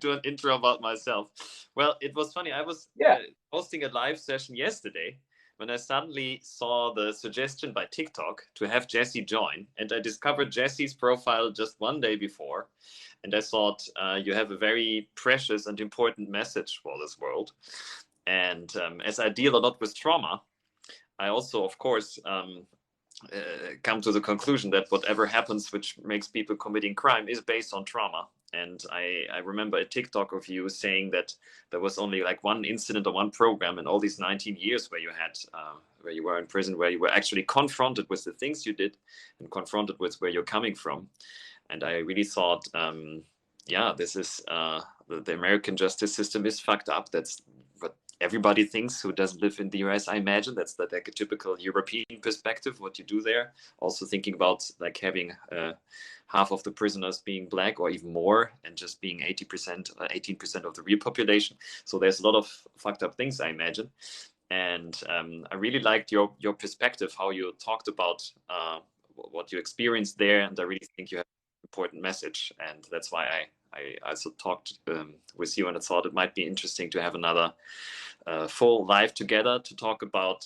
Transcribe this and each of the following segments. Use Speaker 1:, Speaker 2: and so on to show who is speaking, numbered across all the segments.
Speaker 1: do an intro about myself. Well, it was funny. I was hosting a live session yesterday when I suddenly saw the suggestion by TikTok to have Jesse join. And I discovered Jesse's profile just one day before. And I thought, you have a very precious and important message for this world. And as I deal a lot with trauma, I also, of course, come to the conclusion that whatever happens which makes people committing crime is based on trauma. And I remember a TikTok of you saying that there was only like one incident or one program in all these 19 years where you had, where you were in prison, where you were actually confronted with the things you did and confronted with where you're coming from. And I really thought, yeah, this is, the American justice system is fucked up. That's what everybody thinks who doesn't live in the US, I imagine. That's like a typical European perspective, what you do there. Also thinking about like having half of the prisoners being black or even more, and just being 80%, 18% of the real population. So there's a lot of fucked up things, I imagine. And I really liked your perspective, how you talked about what you experienced there. And I really think you have an important message. And that's why I also talked with you, and I thought it might be interesting to have another full live together to talk about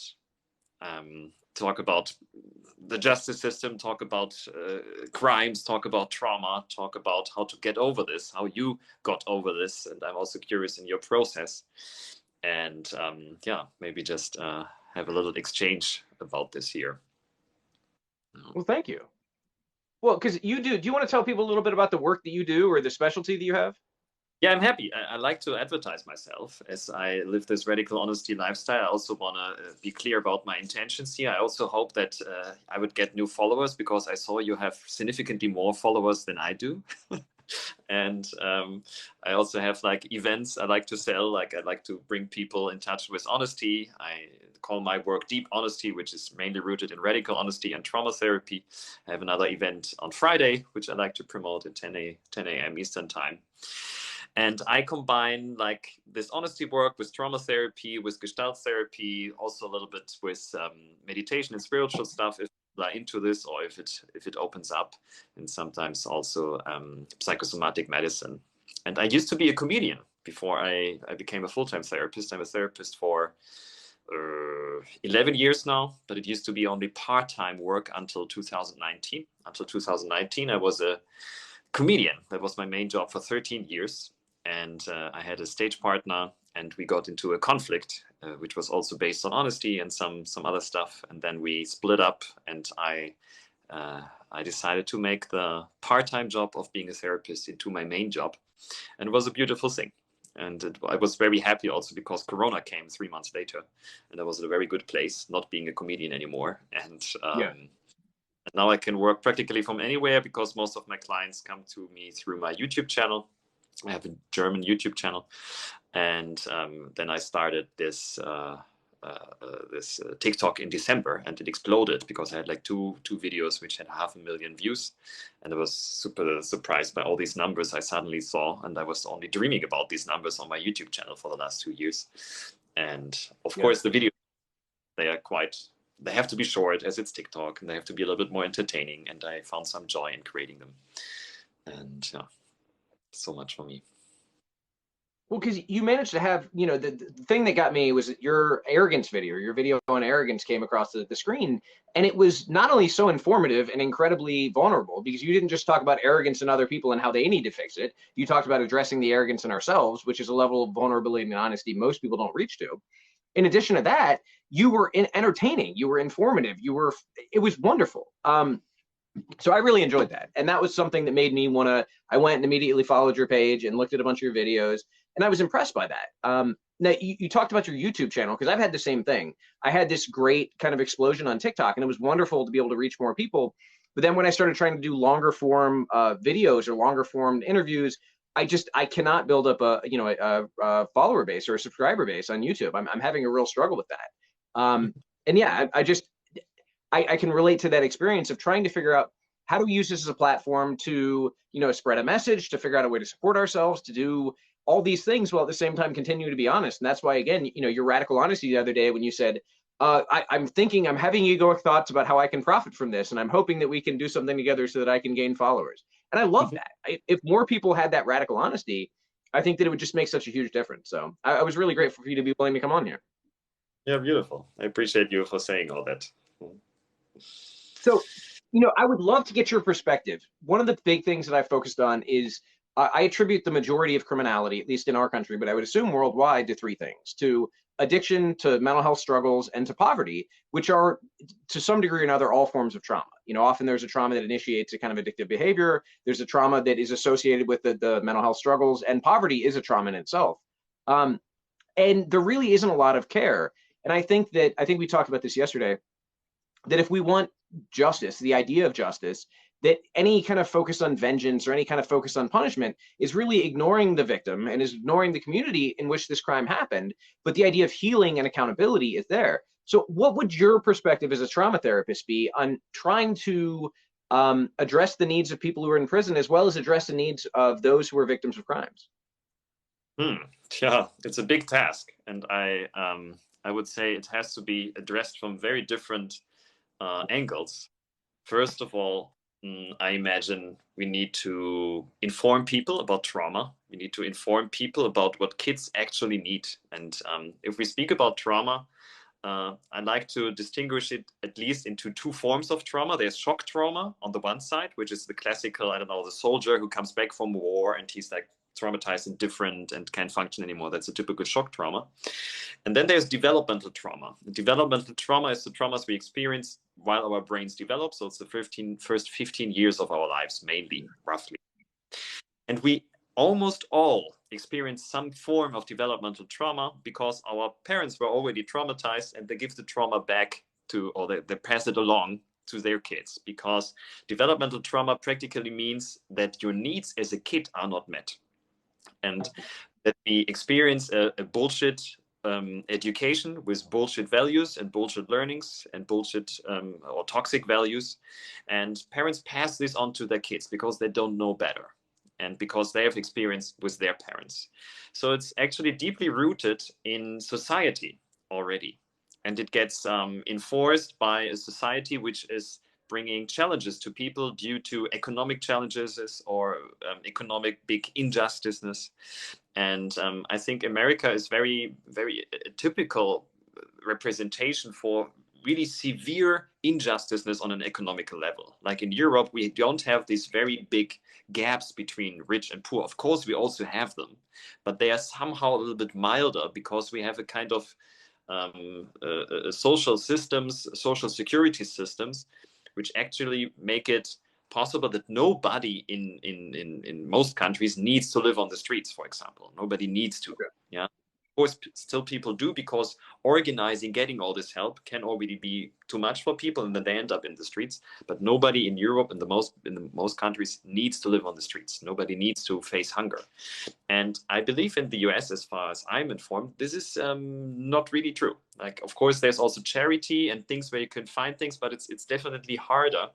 Speaker 1: the justice system, talk about crimes, talk about trauma, talk about how to get over this, how you got over this. And I'm also curious in your process. And yeah, maybe just have a little exchange about this here.
Speaker 2: Well, thank you. Well, because do you want to tell people a little bit about the work that you do or the specialty that you have?
Speaker 1: Yeah, I'm happy. I like to advertise myself as I live this radical honesty lifestyle. I also want to be clear about my intentions here. I also hope that I would get new followers, because I saw you have significantly more followers than I do. And I also have like events I like to sell. Like I like to bring people in touch with honesty. I call my work Deep Honesty, which is mainly rooted in radical honesty and trauma therapy. I have another event on Friday, which I like to promote at 10 a.m. Eastern time. And I combine like this honesty work with trauma therapy, with Gestalt therapy, also a little bit with meditation and spiritual stuff if people are into this, or if it opens up, and sometimes also psychosomatic medicine. And I used to be a comedian before I became a full-time therapist. I'm a therapist for 11 years now, but it used to be only part-time work until 2019. Until 2019, I was a comedian. That was my main job for 13 years. And I had a stage partner, and we got into a conflict, which was also based on honesty and some other stuff. And then we split up, and I decided to make the part-time job of being a therapist into my main job. And it was a beautiful thing. And I was very happy also because Corona came 3 months later, and I was at a very good place, not being a comedian anymore. And now I can work practically from anywhere, because most of my clients come to me through my YouTube channel. I have a German YouTube channel. And then I started this TikTok in December, and it exploded because I had like two videos which had 500,000 views. And I was super surprised by all these numbers I suddenly saw. And I was only dreaming about these numbers on my YouTube channel for the last 2 years. And of course, the videos, they have to be short, as it's TikTok, and they have to be a little bit more entertaining. And I found some joy in creating them. And yeah, so much for me.
Speaker 2: Well, because you managed to have, the thing that got me was your arrogance video. Your video on arrogance came across the screen, and it was not only so informative and incredibly vulnerable, because you didn't just talk about arrogance in other people and how they need to fix it. You talked about addressing the arrogance in ourselves, which is a level of vulnerability and honesty most people don't reach to. In addition to that, you were entertaining, you were informative, it was wonderful. So I really enjoyed that. And that was something that made me I went and immediately followed your page and looked at a bunch of your videos, and I was impressed by that. Now you talked about your YouTube channel, because I've had the same thing. I had this great kind of explosion on TikTok, and it was wonderful to be able to reach more people. But then when I started trying to do longer form videos or longer form interviews, I cannot build up a follower base or a subscriber base on YouTube. I'm having a real struggle with that. And yeah, I can relate to that experience of trying to figure out how do we use this as a platform to, spread a message, to figure out a way to support ourselves, to do all these things while at the same time continue to be honest. And that's why, again, your radical honesty the other day when you said, I'm having egoic thoughts about how I can profit from this, and I'm hoping that we can do something together so that I can gain followers. And I love that. If more people had that radical honesty, I think that it would just make such a huge difference. So I was really grateful for you to be willing to come on here.
Speaker 1: Yeah, beautiful. I appreciate you for saying all that.
Speaker 2: So, I would love to get your perspective. One of the big things that I focused on is I attribute the majority of criminality, at least in our country, but I would assume worldwide, to three things: to addiction, to mental health struggles, and to poverty, which are to some degree or another all forms of trauma. Often there's a trauma that initiates a kind of addictive behavior. There's a trauma that is associated with the mental health struggles, and poverty is a trauma in itself. And there really isn't a lot of care. And I think we talked about this yesterday, that if we want justice, the idea of justice, that any kind of focus on vengeance or any kind of focus on punishment is really ignoring the victim and is ignoring the community in which this crime happened. But the idea of healing and accountability is there. So what would your perspective as a trauma therapist be on trying to address the needs of people who are in prison, as well as address the needs of those who are victims of crimes?
Speaker 1: Yeah, it's a big task. And I would say it has to be addressed from very different angles. First of all, I imagine we need to inform people about trauma. We need to inform people about what kids actually need. And if we speak about trauma, I like to distinguish it at least into two forms of trauma. There's shock trauma on the one side, which is the classical, I don't know, the soldier who comes back from war and he's like traumatized and different and can't function anymore. That's a typical shock trauma. And then there's developmental trauma. Developmental trauma is the traumas we experience while our brains develop. So it's the first 15 years of our lives, mainly, roughly. And we almost all experience some form of developmental trauma because our parents were already traumatized and they give the trauma back to, or they pass it along to their kids, because developmental trauma practically means that your needs as a kid are not met. And that we experience a bullshit education with bullshit values and bullshit learnings and bullshit or toxic values. And parents pass this on to their kids because they don't know better and because they have experience with their parents. So it's actually deeply rooted in society already. And it gets enforced by a society which is bringing challenges to people due to economic challenges or economic big injustices. And I think America is very, very typical representation for really severe injustices on an economical level. Like in Europe, we don't have these very big gaps between rich and poor. Of course, we also have them, but they are somehow a little bit milder because we have a kind of social systems, social security systems, which actually make it possible that nobody in most countries needs to live on the streets, for example. Nobody needs to. Okay. Yeah. Of course, still people do, because organizing, getting all this help can already be too much for people, and then they end up in the streets. But nobody in Europe, in the most countries, needs to live on the streets. Nobody needs to face hunger. And I believe in the US, as far as I'm informed, this is not really true. Like, of course, there's also charity and things where you can find things, but it's definitely harder.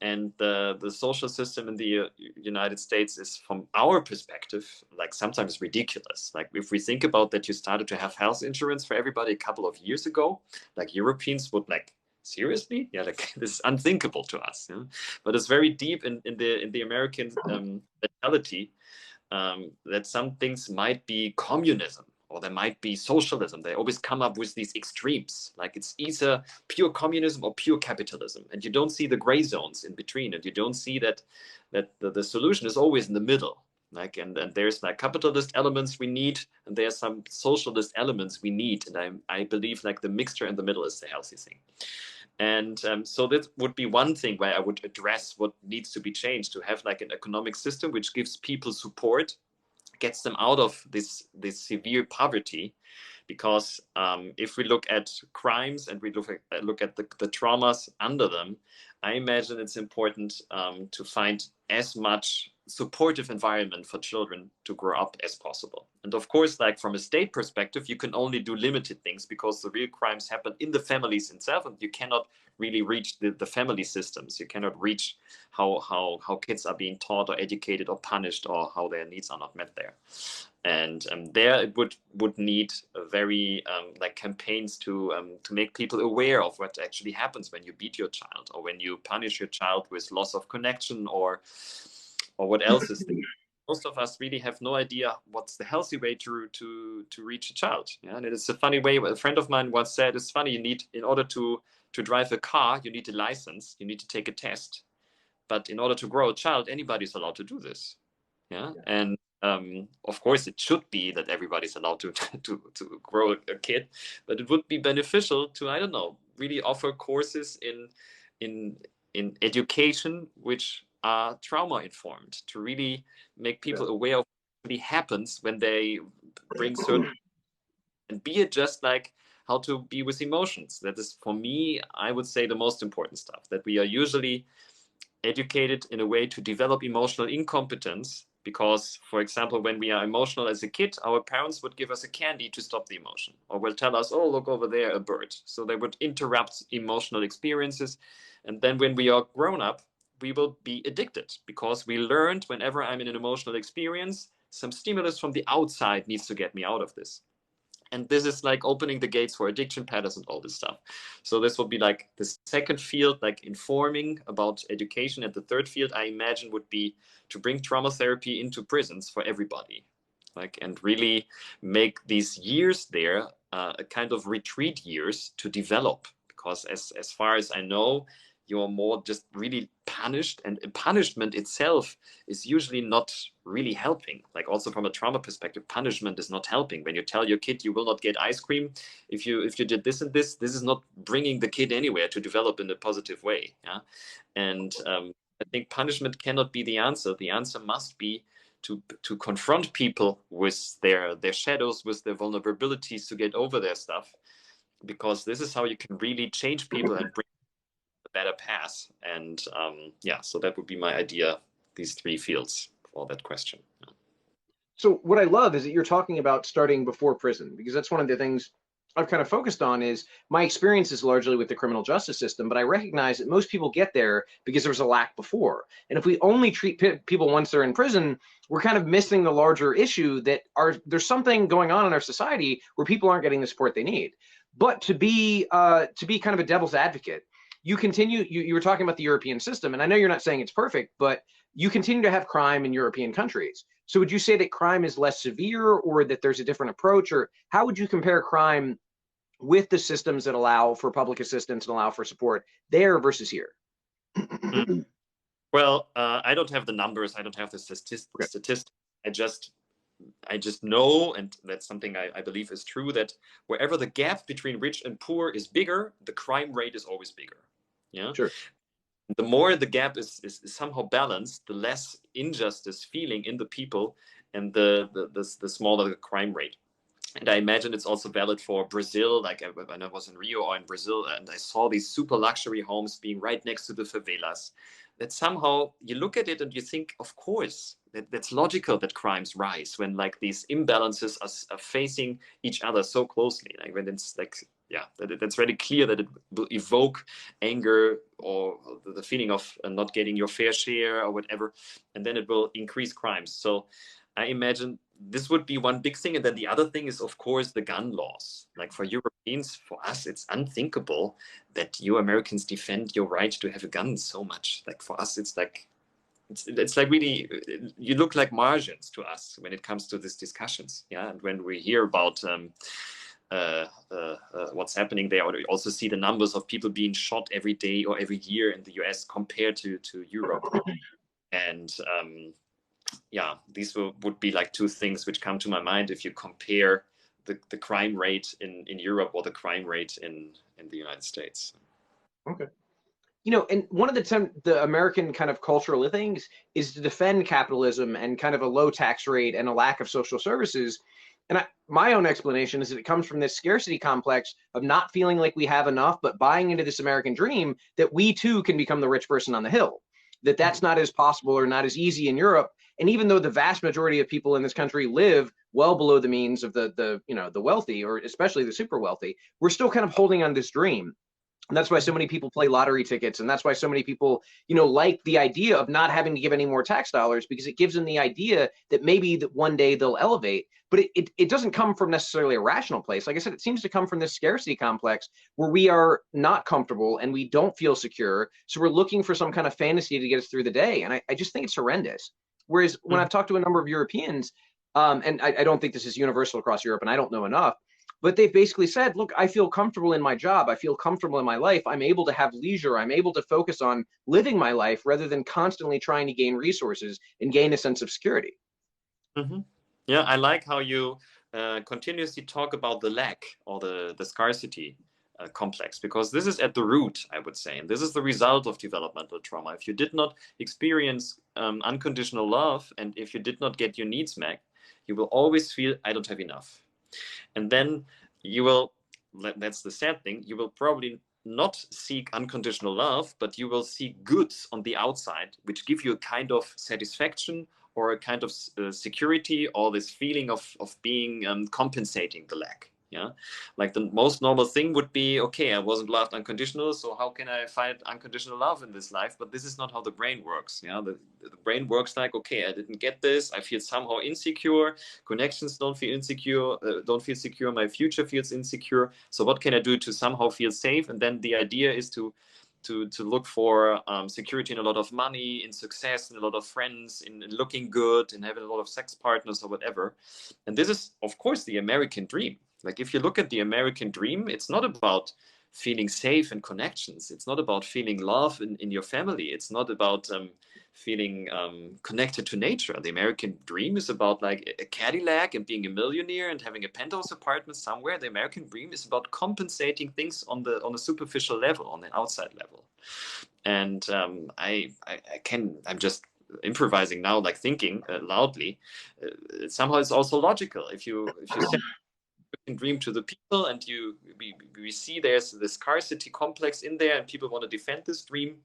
Speaker 1: And the social system in the United States is, from our perspective, like sometimes ridiculous. Like if we think about that, you started to have health insurance for everybody a couple of years ago, like Europeans would like, seriously? Yeah, like this is unthinkable to us. Yeah? But it's very deep in the American mentality that some things might be communism, or there might be socialism. They always come up with these extremes, like it's either pure communism or pure capitalism, and you don't see the gray zones in between, and you don't see that the solution is always in the middle. Like and there's like capitalist elements we need, and there's some socialist elements we need, and I believe like the mixture in the middle is the healthy thing. And so that would be one thing where I would address what needs to be changed, to have like an economic system which gives people support, gets them out of this severe poverty. Because if we look at crimes and we look at the traumas under them, I imagine it's important to find as much supportive environment for children to grow up as possible. And of course, like from a state perspective, you can only do limited things because the real crimes happen in the families itself, and you cannot really reach the family systems. You cannot reach how kids are being taught or educated or punished, or how their needs are not met there. And there it would need a very like campaigns to make people aware of what actually happens when you beat your child, or when you punish your child with loss of connection, or what else is there. most of us really have no idea what's the healthy way to reach a child. Yeah, and it's a funny way. A friend of mine once said, "It's funny. You need, in order to drive a car, you need a license. You need to take a test. But in order to grow a child, anybody's allowed to do this." Yeah, and of course, it should be that everybody's allowed to grow a kid, but it would be beneficial to, I don't know, really offer courses in education which are trauma informed, to really make people aware of what really happens when they bring certain, and be it just like how to be with emotions. That is, for me, I would say, the most important stuff, that we are usually educated in a way to develop emotional incompetence. Because, for example, when we are emotional as a kid, our parents would give us a candy to stop the emotion, or will tell us, "Oh, look over there, a bird." So they would interrupt emotional experiences. And then when we are grown up, we will be addicted, because we learned, whenever I'm in an emotional experience, some stimulus from the outside needs to get me out of this. And this is like opening the gates for addiction patterns and all this stuff. So this will be like the second field, like informing about education. And the third field, I imagine, would be to bring trauma therapy into prisons for everybody, like, and really make these years there a kind of retreat years to develop. Because as far as I know, you're more just really punished, and punishment itself is usually not really helping. Like, also from a trauma perspective, punishment is not helping. When you tell your kid you will not get ice cream if you did this and this is not bringing the kid anywhere to develop in a positive way. Yeah, and I think punishment cannot be the answer. The answer must be to confront people with their shadows, with their vulnerabilities, to get over their stuff, because this is how you can really change people and bring a better path. And yeah, so that would be my idea, these three fields for that question.
Speaker 2: So what I love is that you're talking about starting before prison, because that's one of the things I've kind of focused on. Is my experience is largely with the criminal justice system, but I recognize that most people get there because there was a lack before. And if we only treat people once they're in prison, we're kind of missing the larger issue that there's something going on in our society where people aren't getting the support they need. But to be kind of a devil's advocate, you were talking about the European system, and I know you're not saying it's perfect, but you continue to have crime in European countries. So would you say that crime is less severe, or that there's a different approach, or how would you compare crime with the systems that allow for public assistance and allow for support there versus here?
Speaker 1: Well, I don't have the numbers. I don't have the statistics. I just know, and that's something I believe is true, that wherever the gap between rich and poor is bigger, the crime rate is always bigger. Yeah.
Speaker 2: Sure.
Speaker 1: The more the gap is somehow balanced, the less injustice feeling in the people, and the smaller the crime rate. And I imagine it's also valid for Brazil. Like, when I was in Rio or in Brazil, and I saw these super luxury homes being right next to the favelas, that somehow you look at it and you think, of course, that's logical that crimes rise when, like, these imbalances are facing each other so closely. Like, when it's like, yeah, that's really clear that it will evoke anger, or the feeling of not getting your fair share or whatever, and then it will increase crimes. So I imagine this would be one big thing. And then the other thing is, of course, the gun laws. Like, for Europeans, for us, it's unthinkable that you Americans defend your right to have a gun so much. Like, for us, it's like, it's like, really, you look like margins to us when it comes to these discussions. Yeah, and when we hear about what's happening there, or we also see the numbers of people being shot every day or every year in the US compared to Europe. And yeah, these would be like two things which come to my mind if you compare the crime rate in Europe or the crime rate in the United States.
Speaker 2: Okay. You know, and one of the American kind of cultural things is to defend capitalism and kind of a low tax rate and a lack of social services. And my own explanation is that it comes from this scarcity complex of not feeling like we have enough, but buying into this American dream that we too can become the rich person on the hill. That's not as possible or not as easy in Europe. And even though the vast majority of people in this country live well below the means of the wealthy, or especially the super wealthy, we're still kind of holding on this dream. And that's why so many people play lottery tickets. And that's why so many people, like the idea of not having to give any more tax dollars, because it gives them the idea that maybe that one day they'll elevate. But it doesn't come from necessarily a rational place. Like I said, it seems to come from this scarcity complex where we are not comfortable and we don't feel secure. So we're looking for some kind of fantasy to get us through the day. And I just think it's horrendous. Whereas when I've talked to a number of Europeans, and I don't think this is universal across Europe, and I don't know enough, but they've basically said, look, I feel comfortable in my job. I feel comfortable in my life. I'm able to have leisure. I'm able to focus on living my life rather than constantly trying to gain resources and gain a sense of security.
Speaker 1: Yeah, I like how you continuously talk about the lack or the scarcity complex, because this is at the root, I would say, and this is the result of developmental trauma. If you did not experience unconditional love, and if you did not get your needs met, you will always feel, I don't have enough. And then you will, that's the sad thing, you will probably not seek unconditional love, but you will seek goods on the outside, which give you a kind of satisfaction or a kind of security, or this feeling of being compensating the lack. Yeah, like the most normal thing would be, okay, I wasn't loved unconditional, so how can I find unconditional love in this life? But this is not how the brain works. Yeah, the brain works like, okay, I didn't get this, I feel somehow insecure, connections don't feel insecure, don't feel secure, my future feels insecure, so what can I do to somehow feel safe? And then the idea is to look for security in a lot of money, in success, in a lot of friends, in looking good, in having a lot of sex partners or whatever. And this is, of course, the American dream. Like, if you look at the American dream, it's not about feeling safe and connections. It's not about feeling love in your family. It's not about feeling connected to nature. The American dream is about like a Cadillac and being a millionaire and having a penthouse apartment somewhere. The American dream is about compensating things on a superficial level, on the outside level. And I'm just improvising now, like thinking loudly. Somehow it's also logical. If you say dream to the people, and we see there's the scarcity complex in there, and people want to defend this dream,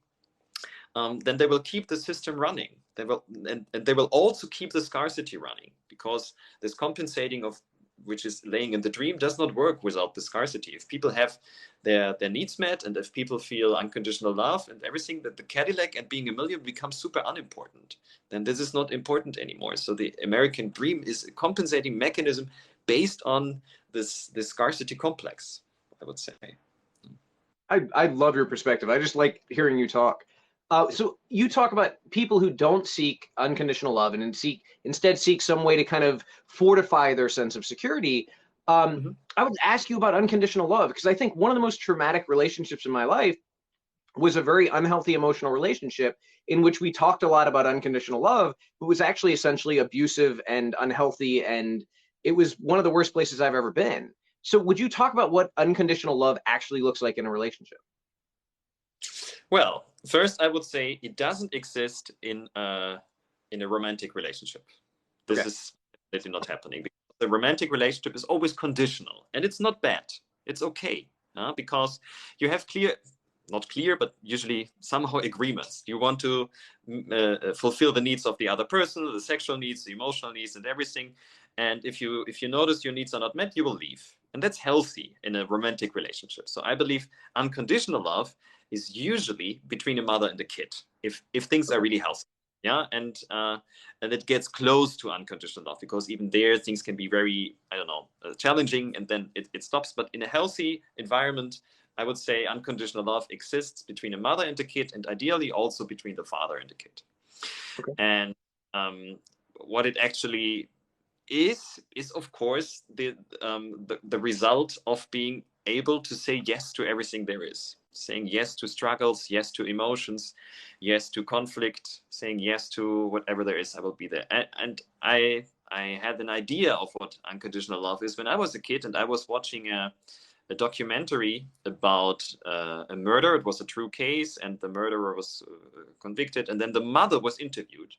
Speaker 1: then they will keep the system running. They will, and they will also keep the scarcity running, because this compensating of which is laying in the dream does not work without the scarcity. If people have their needs met, and if people feel unconditional love and everything, that the Cadillac and being a million becomes super unimportant, then this is not important anymore. So the American dream is a compensating mechanism based on this scarcity complex, I would say.
Speaker 2: I love your perspective. I just like hearing you talk. So you talk about people who don't seek unconditional love and instead seek some way to kind of fortify their sense of security. I would ask you about unconditional love, because I think one of the most traumatic relationships in my life was a very unhealthy emotional relationship in which we talked a lot about unconditional love, but was actually essentially abusive and unhealthy, and it was one of the worst places I've ever been. So would you talk about what unconditional love actually looks like in a relationship?
Speaker 1: Well, first I would say it doesn't exist in a romantic relationship. This is definitely not happening, because the romantic relationship is always conditional, and it's not bad. It's okay, because you have not clear, but usually somehow agreements. You want to fulfill the needs of the other person, the sexual needs, the emotional needs, and everything. And if you notice your needs are not met, you will leave. And that's healthy in a romantic relationship. So I believe unconditional love is usually between a mother and a kid, if things are really healthy. Yeah, and it gets close to unconditional love, because even there things can be very, challenging, and then it stops. But in a healthy environment, I would say unconditional love exists between a mother and a kid, and ideally also between the father and the kid. Okay. And what it actually is of course the result of being able to say yes to everything there is, saying yes to struggles, yes to emotions, yes to conflict, saying yes to whatever there is. I will be there. And I had an idea of what unconditional love is when I was a kid, and I was watching a documentary about a murder. It was a true case, and the murderer was convicted, and then the mother was interviewed,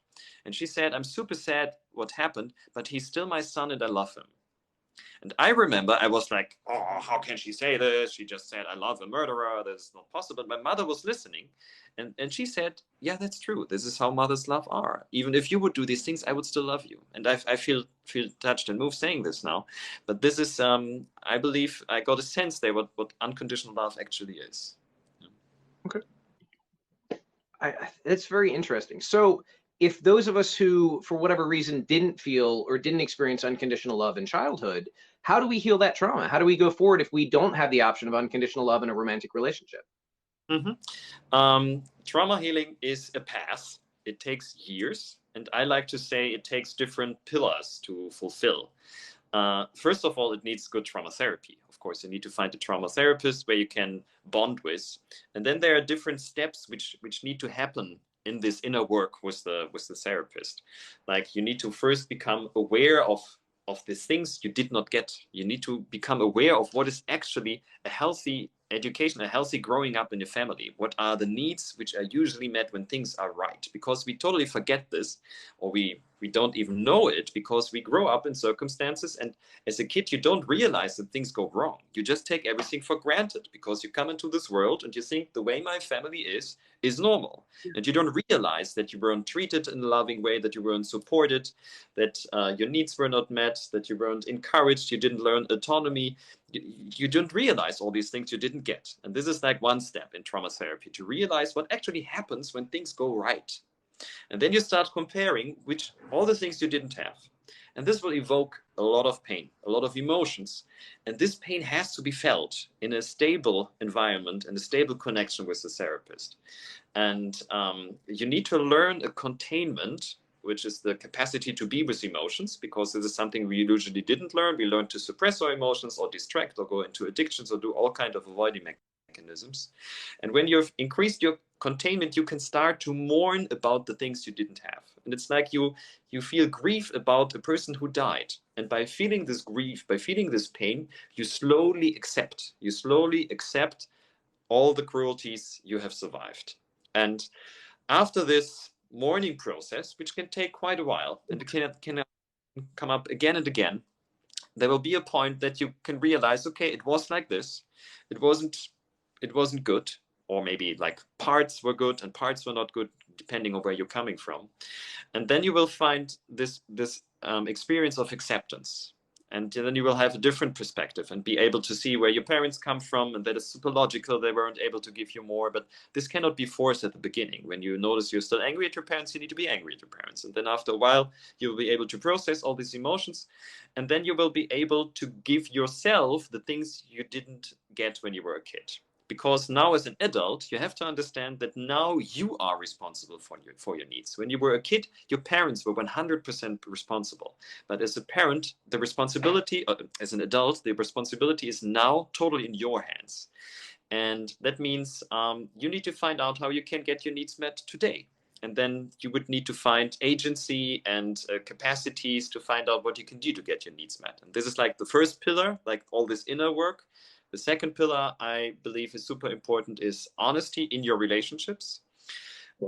Speaker 1: and she said, "I'm super sad what happened, but he's still my son and I love him." And I remember I was like, oh, how can she say this? She just said, I love a murderer. That's not possible. But my mother was listening, and she said, yeah, that's true. This is how mothers love are. Even if you would do these things, I would still love you. And I feel touched and moved saying this now. But this is, I believe, I got a sense there what unconditional love actually is.
Speaker 2: Okay. That's very interesting. So if those of us who, for whatever reason, didn't feel or didn't experience unconditional love in childhood, how do we heal that trauma? How do we go forward if we don't have the option of unconditional love in a romantic relationship?
Speaker 1: Trauma healing is a path. It takes years. And I like to say it takes different pillars to fulfill. First of all, it needs good trauma therapy. Of course, you need to find a trauma therapist where you can bond with. And then there are different steps which need to happen in this inner work with the therapist. Like, you need to first become aware of the things you did not get. You need to become aware of what is actually a healthy education, a healthy growing up in your family. What are the needs which are usually met when things are right? Because we totally forget this, or we don't even know it, because we grow up in circumstances, and as a kid you don't realize that things go wrong. You just take everything for granted because you come into this world and you think the way my family is normal. And you don't realize that you weren't treated in a loving way, that you weren't supported, that your needs were not met, that you weren't encouraged, you didn't learn autonomy. You didn't realize all these things you didn't get. And this is like one step in trauma therapy, to realize what actually happens when things go right. And then you start comparing all the things you didn't have. And this will evoke a lot of pain, a lot of emotions. And this pain has to be felt in a stable environment and a stable connection with the therapist. And you need to learn a containment, which is the capacity to be with emotions, because this is something we usually didn't learn. We learn to suppress our emotions or distract or go into addictions or do all kinds of avoiding mechanisms. And when you've increased your containment, you can start to mourn about the things you didn't have. And it's like you feel grief about a person who died. And by feeling this grief, by feeling this pain, you slowly accept all the cruelties you have survived. And after this mourning process, which can take quite a while, and it can come up again and again, there will be a point that you can realize, okay, it was like this. It wasn't good, or maybe like parts were good and parts were not good, depending on where you're coming from. And then you will find this experience of acceptance. And then you will have a different perspective and be able to see where your parents come from, and that is super logical. They weren't able to give you more, but this cannot be forced at the beginning. When you notice you're still angry at your parents, you need to be angry at your parents. And then after a while, you will be able to process all these emotions. And then you will be able to give yourself the things you didn't get when you were a kid. Because now as an adult, you have to understand that now you are responsible for your needs. When you were a kid, your parents were 100% responsible. But as a parent, the responsibility, as an adult, the responsibility is now totally in your hands. And that means you need to find out how you can get your needs met today. And then you would need to find agency and capacities to find out what you can do to get your needs met. And this is like the first pillar, like all this inner work. The second pillar I believe is super important is honesty in your relationships,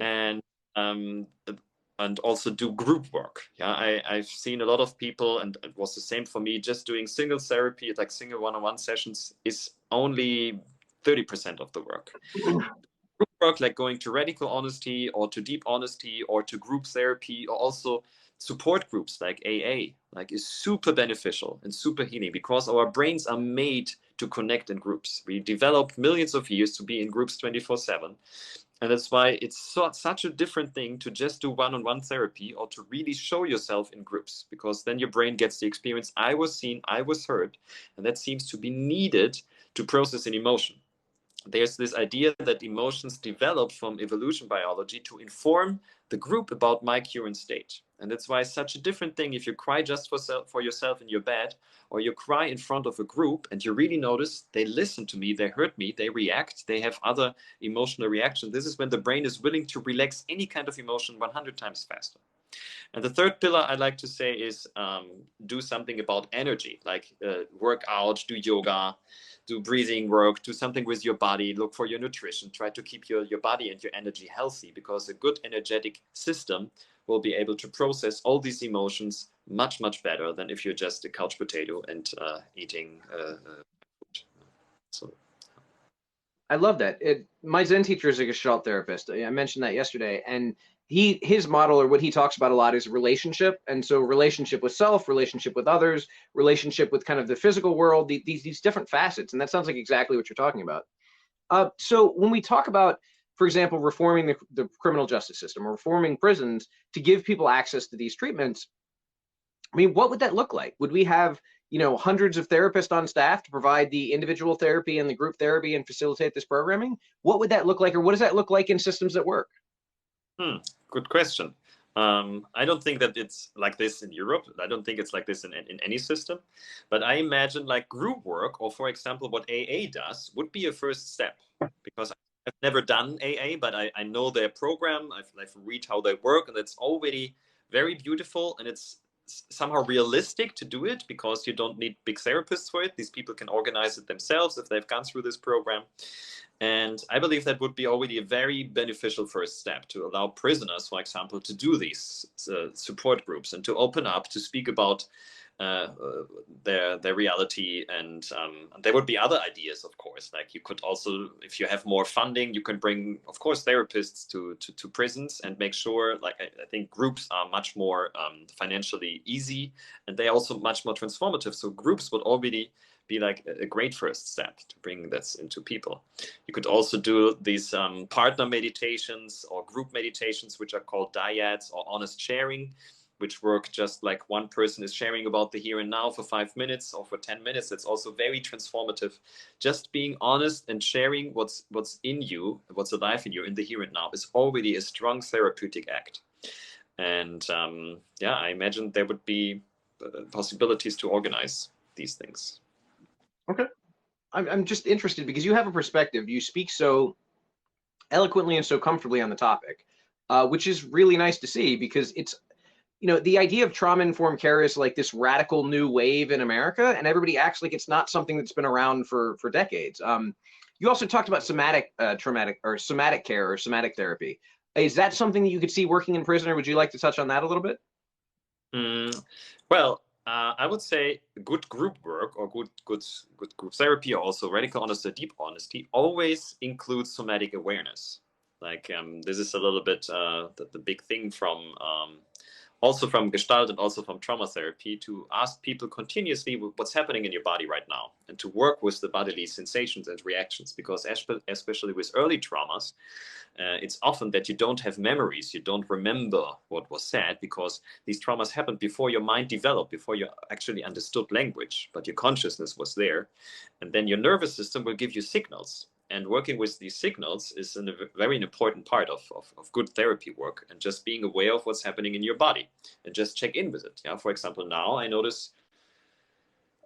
Speaker 1: and also do group work. Yeah, I've seen a lot of people, and it was the same for me, just doing single therapy, like single one-on-one sessions, is only 30% of the work. Group work, like going to radical honesty or to deep honesty or to group therapy, or also support groups like AA, like, is super beneficial and super healing, because our brains are made to connect in groups. We developed millions of years to be in groups 24/7. And that's why it's such a different thing to just do one-on-one therapy, or to really show yourself in groups, because then your brain gets the experience, I was seen, I was heard. And that seems to be needed to process an emotion. There's this idea that emotions develop from evolution biology to inform the group about my current state. And that's why it's such a different thing if you cry just for yourself in your bed, or you cry in front of a group and you really notice they listen to me, they heard me, they react, they have other emotional reactions. This is when the brain is willing to relax any kind of emotion 100 times faster. And the third pillar I like to say is do something about energy, like work out, do yoga, do breathing work, do something with your body, look for your nutrition, try to keep your body and your energy healthy, because a good energetic system will be able to process all these emotions much, much better than if you're just a couch potato and eating food. So.
Speaker 2: I love that. My Zen teacher is a Gestalt therapist. I mentioned that yesterday, and his model, or what he talks about a lot, is relationship. And so relationship with self, relationship with others, relationship with kind of the physical world, these different facets. And that sounds like exactly what you're talking about. So when we talk about, for example, reforming the criminal justice system or reforming prisons to give people access to these treatments, I mean, what would that look like? Would we have, hundreds of therapists on staff to provide the individual therapy and the group therapy and facilitate this programming? What would that look like, or what does that look like in systems that work?
Speaker 1: Good question. I don't think that it's like this in Europe. I don't think it's like this in any system. But I imagine like group work, or for example, what AA does would be a first step, because I've never done AA, but I know their program. I've read how they work, and it's already very beautiful, and it's somehow realistic to do it because you don't need big therapists for it. These people can organize it themselves if they've gone through this program. And I believe that would be already a very beneficial first step to allow prisoners, for example, to do these support groups and to open up, to speak about their reality. And there would be other ideas, of course. Like you could also, if you have more funding, you can bring, of course, therapists to prisons and make sure, like I think groups are much more financially easy, and they're also much more transformative. So groups would already be like a great first step to bring this into people. You could also do these partner meditations or group meditations, which are called dyads or honest sharing, which work just like one person is sharing about the here and now for 5 minutes or for 10 minutes. It's also very transformative. Just being honest and sharing what's in you, what's alive in you in the here and now is already a strong therapeutic act. And yeah, I imagine there would be possibilities to organize these things.
Speaker 2: Okay. I'm just interested because you have a perspective. You speak so eloquently and so comfortably on the topic, which is really nice to see, because it's, you know, the idea of trauma-informed care is like this radical new wave in America, and everybody acts like it's not something that's been around for decades. You also talked about somatic traumatic or somatic care or somatic therapy. Is that something that you could see working in prison, or would you like to touch on that a little bit?
Speaker 1: Well, I would say good group work or good group therapy, or also radical honesty, deep honesty, always includes somatic awareness. Like this is a little bit the big thing from also from Gestalt and also from trauma therapy, to ask people continuously what's happening in your body right now, and to work with the bodily sensations and reactions, because especially with early traumas, it's often that you don't have memories, you don't remember what was said, because these traumas happened before your mind developed, before you actually understood language, but your consciousness was there. And then your nervous system will give you signals. And working with these signals is a very important part of good therapy work, and just being aware of what's happening in your body and just check in with it. Yeah, for example, now I notice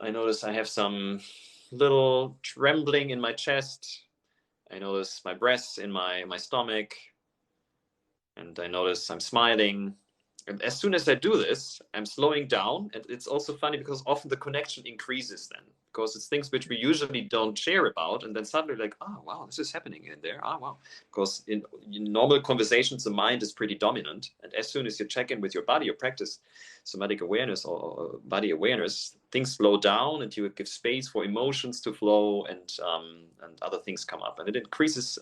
Speaker 1: I have some little trembling in my chest. I notice my breath in my stomach, and I notice I'm smiling. And as soon as I do this, I'm slowing down. And it's also funny because often the connection increases then, because it's things which we usually don't share about. And then suddenly like, oh, wow, this is happening in there. Oh, wow. Because in normal conversations, the mind is pretty dominant. And as soon as you check in with your body, or practice somatic awareness or body awareness, things slow down, and you give space for emotions to flow, and other things come up. And it increases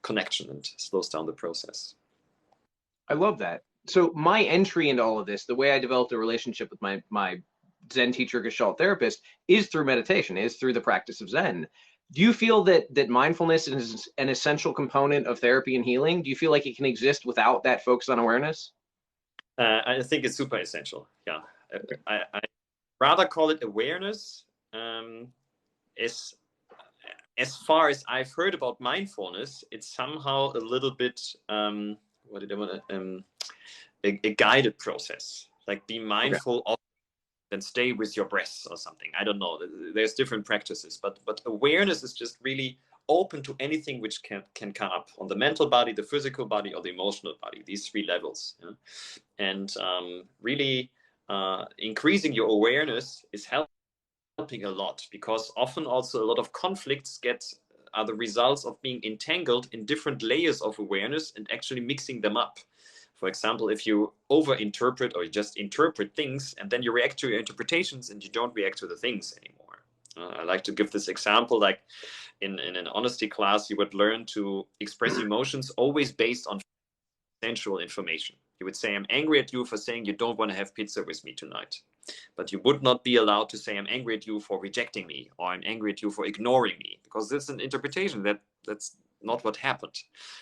Speaker 1: connection and slows down the process.
Speaker 2: I love that. So my entry into all of this, the way I developed a relationship with my Zen teacher, Gestalt therapist, is through meditation, is through the practice of Zen. Do you feel that mindfulness is an essential component of therapy and healing? Do you feel like it can exist without that focus on awareness?
Speaker 1: I think it's super essential. Yeah, I rather call it awareness. As far as I've heard about mindfulness, it's somehow a little bit what did I want to a guided process. Like be mindful of, and stay with your breath or something. I don't know. There's different practices, but awareness is just really open to anything which can come up on the mental body, the physical body, or the emotional body. These 3 levels, yeah? And really increasing your awareness is helping a lot, because often also a lot of conflicts are the results of being entangled in different layers of awareness and actually mixing them up. For example, if you over-interpret or you just interpret things, and then you react to your interpretations and you don't react to the things anymore. I like to give this example, like in an honesty class, you would learn to express emotions always based on sensual information. You would say, I'm angry at you for saying you don't want to have pizza with me tonight. But you would not be allowed to say, I'm angry at you for rejecting me, or I'm angry at you for ignoring me, because that's an interpretation that's not what happened.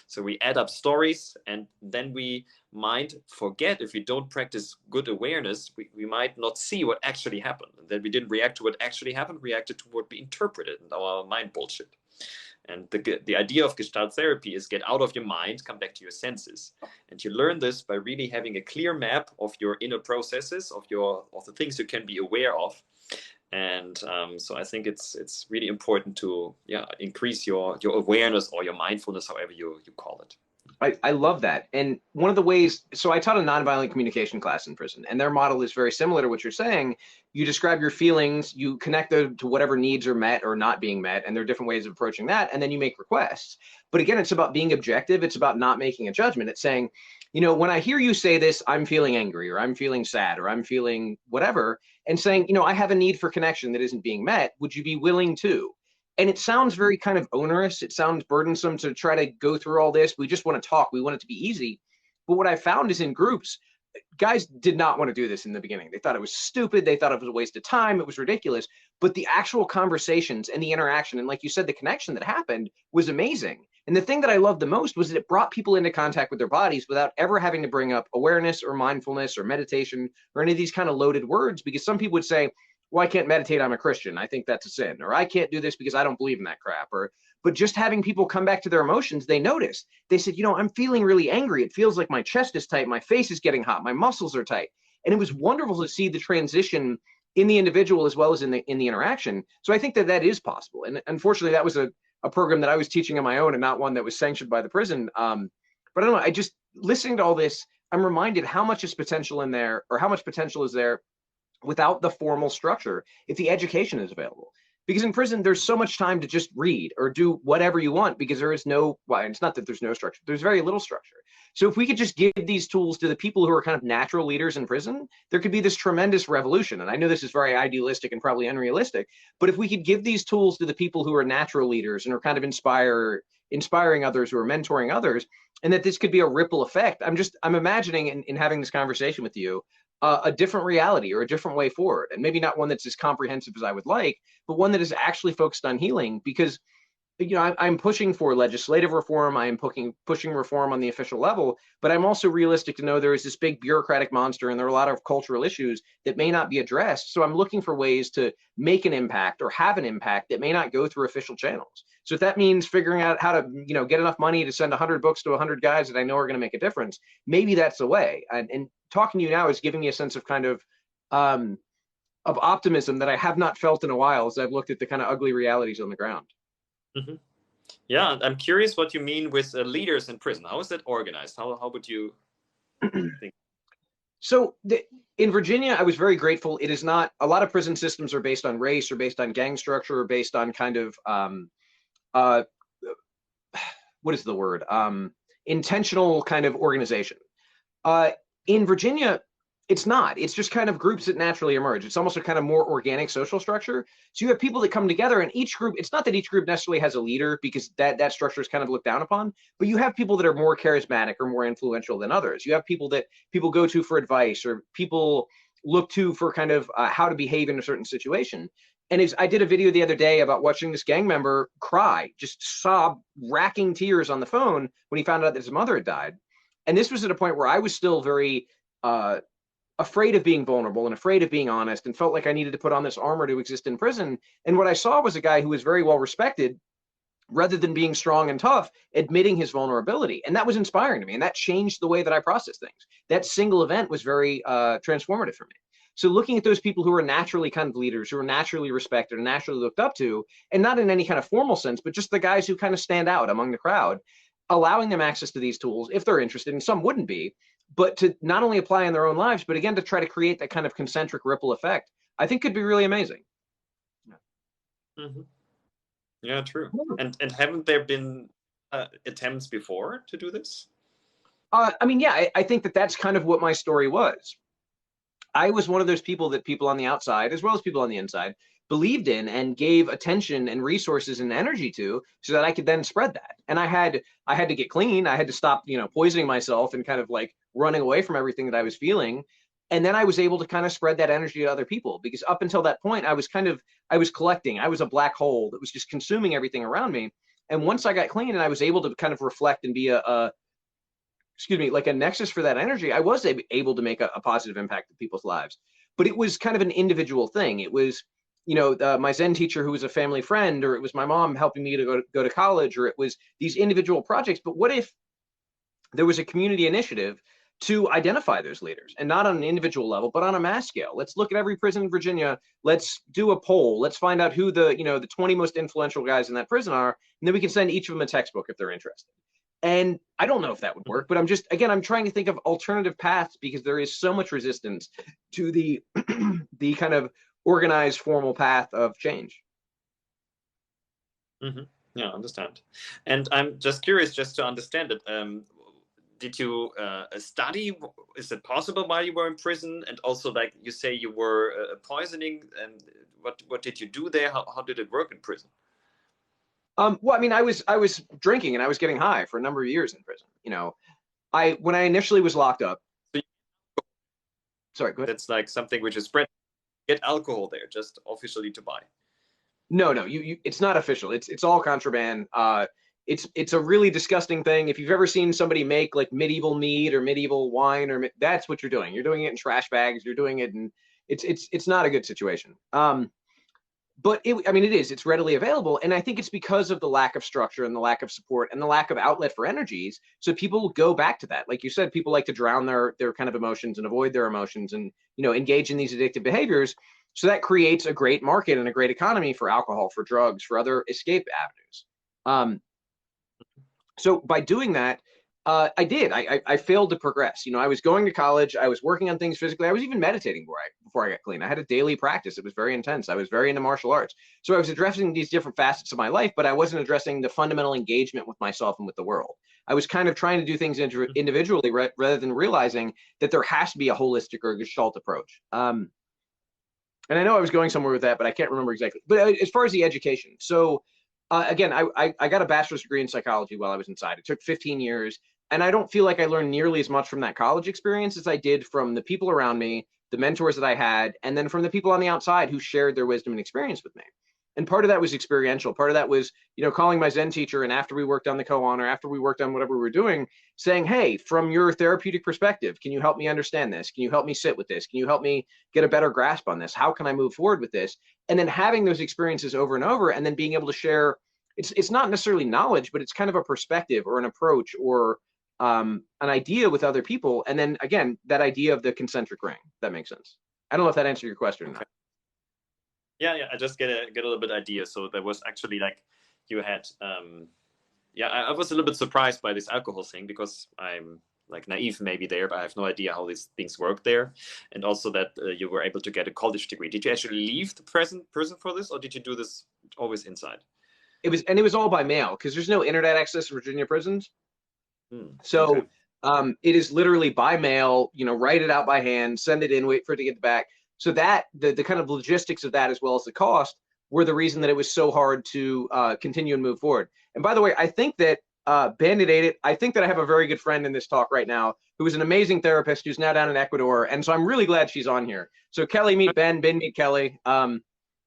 Speaker 1: So we add up stories, and then we might forget, if we don't practice good awareness, we might not see what actually happened. And then we didn't react to what actually happened, reacted to what we interpreted in our mind bullshit. And the idea of Gestalt therapy is get out of your mind, come back to your senses. And you learn this by really having a clear map of your inner processes, of the things you can be aware of. And so I think it's really important to increase your awareness or your mindfulness, however you call it.
Speaker 2: I love that. And one of the ways, so I taught a nonviolent communication class in prison, and their model is very similar to what you're saying. You describe your feelings, you connect them to whatever needs are met or not being met, and there are different ways of approaching that, and then you make requests. But again, it's about being objective. It's about not making a judgment. It's saying, you know, when I hear you say this, I'm feeling angry, or I'm feeling sad, or I'm feeling whatever, and saying, you know, I have a need for connection that isn't being met. Would you be willing to? And it sounds very kind of onerous. It sounds burdensome to try to go through all this. We just want to talk. We want it to be easy. But what I found is in groups, guys did not want to do this in the beginning. They thought it was stupid. They thought it was a waste of time. It was ridiculous. But the actual conversations and the interaction, and like you said, the connection that happened was amazing. And the thing that I loved the most was that it brought people into contact with their bodies without ever having to bring up awareness or mindfulness or meditation or any of these kind of loaded words. Because some people would say, well, I can't meditate, I'm a Christian, I think that's a sin. Or I can't do this because I don't believe in that crap. But just having people come back to their emotions, they noticed. They said, you know, I'm feeling really angry. It feels like my chest is tight, my face is getting hot, my muscles are tight. And it was wonderful to see the transition in the individual as well as in the interaction. So I think that that is possible. And unfortunately, that was a program that I was teaching on my own and not one that was sanctioned by the prison. But I don't know, I just, listening to all this, I'm reminded how much is potential in there, or how much potential is there without the formal structure, if the education is available. Because in prison, there's so much time to just read or do whatever you want, because there is no, well, it's not that there's no structure, there's very little structure. So if we could just give these tools to the people who are kind of natural leaders in prison, there could be this tremendous revolution. And I know this is very idealistic and probably unrealistic, but if we could give these tools to the people who are natural leaders and are kind of inspiring others, who are mentoring others, and that this could be a ripple effect. I'm imagining in having this conversation with you, a different reality or a different way forward, and maybe not one that's as comprehensive as I would like, but one that is actually focused on healing. Because, you know, I'm pushing for legislative reform, I am pushing reform on the official level, but I'm also realistic to know there is this big bureaucratic monster, and there are a lot of cultural issues that may not be addressed. So I'm looking for ways to make an impact or have an impact that may not go through official channels. So if that means figuring out how to, you know, get enough money to send 100 books to 100 guys that I know are going to make a difference, maybe that's the way. And talking to you now is giving me a sense of kind of optimism that I have not felt in a while as I've looked at the kind of ugly realities on the ground.
Speaker 1: Mm-hmm. Yeah, I'm curious what you mean with leaders in prison. How is that organized? How would you think?
Speaker 2: So in Virginia, I was very grateful. It is not, a lot of prison systems are based on race or based on gang structure or based on kind of, what is the word? Intentional kind of organization. In Virginia, it's not. It's just kind of groups that naturally emerge. It's almost a kind of more organic social structure. So you have people that come together, and each group, it's not that each group necessarily has a leader, because that structure is kind of looked down upon, but you have people that are more charismatic or more influential than others. You have people that people go to for advice, or people look to for kind of how to behave in a certain situation. And I did a video the other day about watching this gang member cry, just sob, racking tears on the phone when he found out that his mother had died. And this was at a point where I was still very afraid of being vulnerable and afraid of being honest, and felt like I needed to put on this armor to exist in prison. And what I saw was a guy who was very well respected, rather than being strong and tough, admitting his vulnerability. And that was inspiring to me. And that changed the way that I process things. That single event was very transformative for me. So looking at those people who are naturally kind of leaders, who are naturally respected and naturally looked up to, and not in any kind of formal sense, but just the guys who kind of stand out among the crowd, allowing them access to these tools if they're interested, and some wouldn't be, but to not only apply in their own lives, but again, to try to create that kind of concentric ripple effect, I think could be really amazing.
Speaker 1: Mm-hmm. Yeah, true. And haven't there been attempts before to do this?
Speaker 2: I mean, yeah, I think that's kind of what my story was. I was one of those people that people on the outside, as well as people on the inside, believed in and gave attention and resources and energy to, so that I could then spread that. And I had to get clean. I had to stop, you know, poisoning myself and kind of like running away from everything that I was feeling. And then I was able to kind of spread that energy to other people, because up until that point, I was collecting. I was a black hole that was just consuming everything around me. And once I got clean and I was able to kind of reflect and be like a nexus for that energy, I was able to make a positive impact in people's lives. But it was kind of an individual thing. It was, my Zen teacher who was a family friend, or it was my mom helping me to go to college, or it was these individual projects. But what if there was a community initiative to identify those leaders, and not on an individual level, but on a mass scale? Let's look at every prison in Virginia. Let's do a poll. Let's find out who the 20 most influential guys in that prison are, and then we can send each of them a textbook if they're interested. And I don't know if that would work, but I'm trying to think of alternative paths, because there is so much resistance to the the kind of organized formal path of change.
Speaker 1: Mm-hmm. Yeah, I understand. And I'm just curious, just to understand it. Did you study? Is it possible while you were in prison? And also, like you say, you were poisoning. And what did you do there? How did it work in prison?
Speaker 2: Well, I mean, I was drinking and I was getting high for a number of years in prison. When I initially was locked up. Sorry, go ahead.
Speaker 1: That's like something which is spread. Get alcohol there, just officially to buy.
Speaker 2: No, it's not official. It's all contraband. It's a really disgusting thing. If you've ever seen somebody make like medieval mead or medieval wine, or that's what you're doing. You're doing it in trash bags. You're doing it, and it's not a good situation. But it's readily available, and I think it's because of the lack of structure and the lack of support and the lack of outlet for energies. So people go back to that. Like you said, people like to drown their kind of emotions and avoid their emotions, and engage in these addictive behaviors. So that creates a great market and a great economy for alcohol, for drugs, for other escape avenues. So by doing that, I failed to progress. I was going to college. I was working on things physically. I was even meditating before I got clean. I had a daily practice. It was very intense. I was very into martial arts. So I was addressing these different facets of my life, but I wasn't addressing the fundamental engagement with myself and with the world. I was kind of trying to do things individually rather than realizing that there has to be a holistic or Gestalt approach. And I know I was going somewhere with that, but I can't remember exactly. But as far as the education, so again, I got a bachelor's degree in psychology while I was inside. It took 15 years. And I don't feel like I learned nearly as much from that college experience as I did from the people around me, the mentors that I had, and then from the people on the outside who shared their wisdom and experience with me. And part of that was experiential. Part of that was, calling my Zen teacher, and after we worked on the koan, or after we worked on whatever we were doing, saying, hey, from your therapeutic perspective, can you help me understand this? Can you help me sit with this? Can you help me get a better grasp on this? How can I move forward with this? And then having those experiences over and over, and then being able to share, it's not necessarily knowledge, but it's kind of a perspective or an approach or an idea with other people. And then again, that idea of the concentric ring, that makes sense. I don't know if that answered your question or not.
Speaker 1: Yeah, I just get a little bit idea. So there was actually like you had, I was a little bit surprised by this alcohol thing, because I'm like naive maybe there, but I have no idea how these things work there. And also that you were able to get a college degree. Did you actually leave the prison for this, or did you do this always inside?
Speaker 2: It was all by mail, because there's no internet access to Virginia prisons. So okay. It is literally by mail, write it out by hand, send it in, wait for it to get back. So that the kind of logistics of that, as well as the cost, were the reason that it was so hard to continue and move forward. And by the way, I think that Bandit ate it. I think that I have a very good friend in this talk right now who is an amazing therapist who's now down in Ecuador. And so I'm really glad she's on here. So Kelly, meet Ben, Ben, meet Kelly.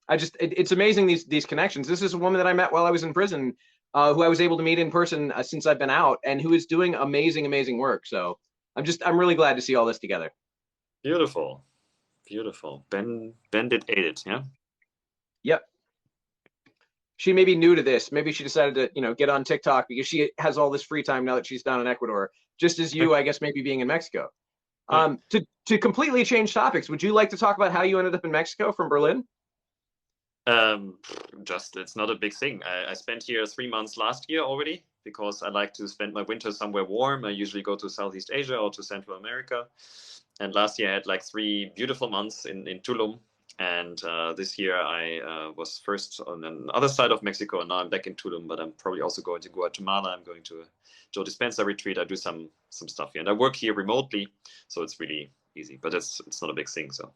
Speaker 2: It's amazing, these connections. This is a woman that I met while I was in prison, who I was able to meet in person since I've been out, and who is doing amazing, amazing work. So I'm really glad to see all this together.
Speaker 1: Beautiful. Ben did ate it, yeah?
Speaker 2: Yep. She may be new to this. Maybe she decided to, get on TikTok because she has all this free time now that she's down in Ecuador, just as you, I guess, maybe being in Mexico. To completely change topics, would you like to talk about how you ended up in Mexico from Berlin?
Speaker 1: It's not a big thing. I spent here 3 months last year already, because I like to spend my winter somewhere warm. I usually go to Southeast Asia or to Central America. And last year I had like 3 beautiful months in Tulum. And this year I was first on the other side of Mexico, and now I'm back in Tulum, but I'm probably also going to Guatemala. I'm going to a Joe Dispenza retreat. I do some stuff here, and I work here remotely, so it's really easy, but it's not a big thing. So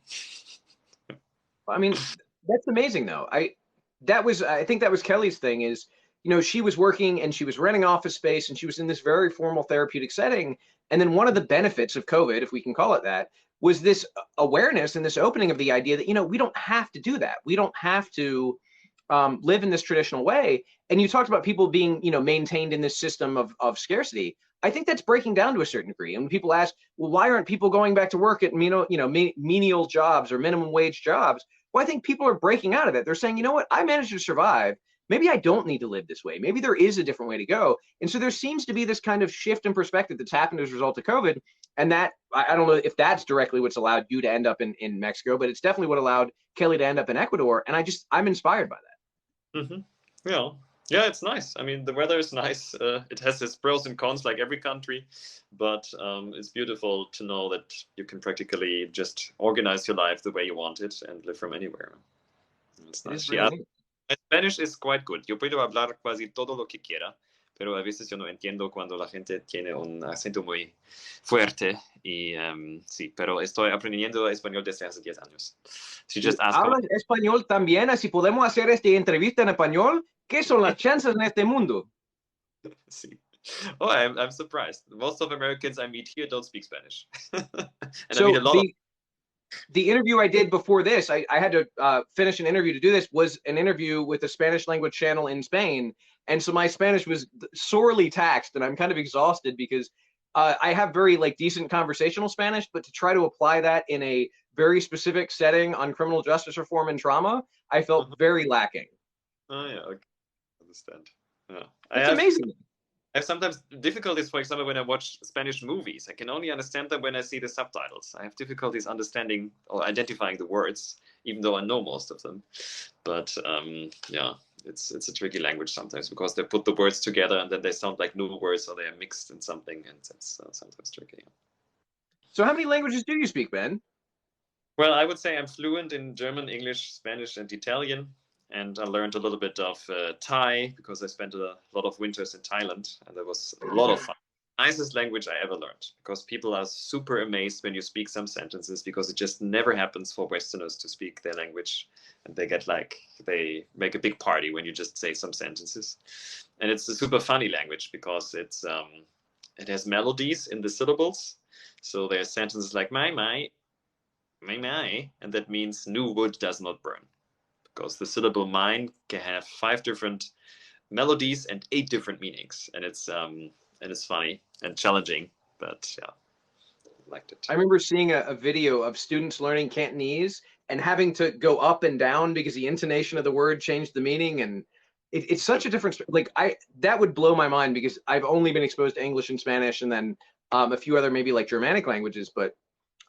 Speaker 2: I mean, that's amazing though. I think that was Kelly's thing is, she was working and she was renting office space, and she was in this very formal therapeutic setting. And then one of the benefits of COVID, if we can call it that, was this awareness and this opening of the idea that, we don't have to do that. We don't have to live in this traditional way. And you talked about people being, maintained in this system of scarcity. I think that's breaking down to a certain degree. And when people ask, well, why aren't people going back to work at, menial jobs or minimum wage jobs? Well, I think people are breaking out of that. They're saying, you know what, I managed to survive. Maybe I don't need to live this way. Maybe there is a different way to go. And so there seems to be this kind of shift in perspective that's happened as a result of COVID. And that, I don't know if that's directly what's allowed you to end up in Mexico, but it's definitely what allowed Kelly to end up in Ecuador. And I'm inspired by that.
Speaker 1: Mm-hmm. Yeah. Yeah, it's nice. I mean, the weather is nice. It has its pros and cons like every country, but it's beautiful to know that you can practically just organize your life the way you want it and live from anywhere. It's nice. Yeah. My Spanish is quite good. Yo puedo hablar casi todo lo que quiera, pero a veces yo no entiendo cuando la gente tiene un acento muy fuerte. Y sí, pero estoy aprendiendo español desde hace 10 años. Si just ask
Speaker 2: ¿Hablas español también? Así podemos hacer esta entrevista en español. ¿Qué son las chances en este mundo?
Speaker 1: Sí. Oh, I'm surprised. Most of Americans I meet here don't speak Spanish. And
Speaker 2: so
Speaker 1: I meet a lot
Speaker 2: the interview I did before this, I had to finish an interview to do this, was an interview with a Spanish language channel in Spain. And so my Spanish was sorely taxed, and I'm kind of exhausted because I have very decent conversational Spanish, but to try to apply that in a very specific setting on criminal justice reform and trauma, I felt very lacking.
Speaker 1: Oh yeah, okay. I understand. Yeah.
Speaker 2: It's amazing.
Speaker 1: I have sometimes difficulties, for example, when I watch Spanish movies. I can only understand them when I see the subtitles. I have difficulties understanding or identifying the words, even though I know most of them. But yeah, it's a tricky language sometimes because they put the words together and then they sound like new words or they are mixed in something, and it's sometimes tricky.
Speaker 2: So how many languages do you speak, Ben?
Speaker 1: Well, I would say I'm fluent in German, English, Spanish, and Italian. And I learned a little bit of Thai because I spent a lot of winters in Thailand, and that was a lot of fun. Nicest language I ever learned, because people are super amazed when you speak some sentences, because it just never happens for Westerners to speak their language, and they make a big party when you just say some sentences. And it's a super funny language because it has melodies in the syllables. So there's sentences like my, and that means new wood does not burn. Because the syllable mine can have 5 different melodies and 8 different meanings, and it's funny and challenging, but yeah, I liked it.
Speaker 2: I remember seeing a video of students learning Cantonese and having to go up and down because the intonation of the word changed the meaning, and it's such a difference. That would blow my mind because I've only been exposed to English and Spanish, and then a few other maybe like Germanic languages. But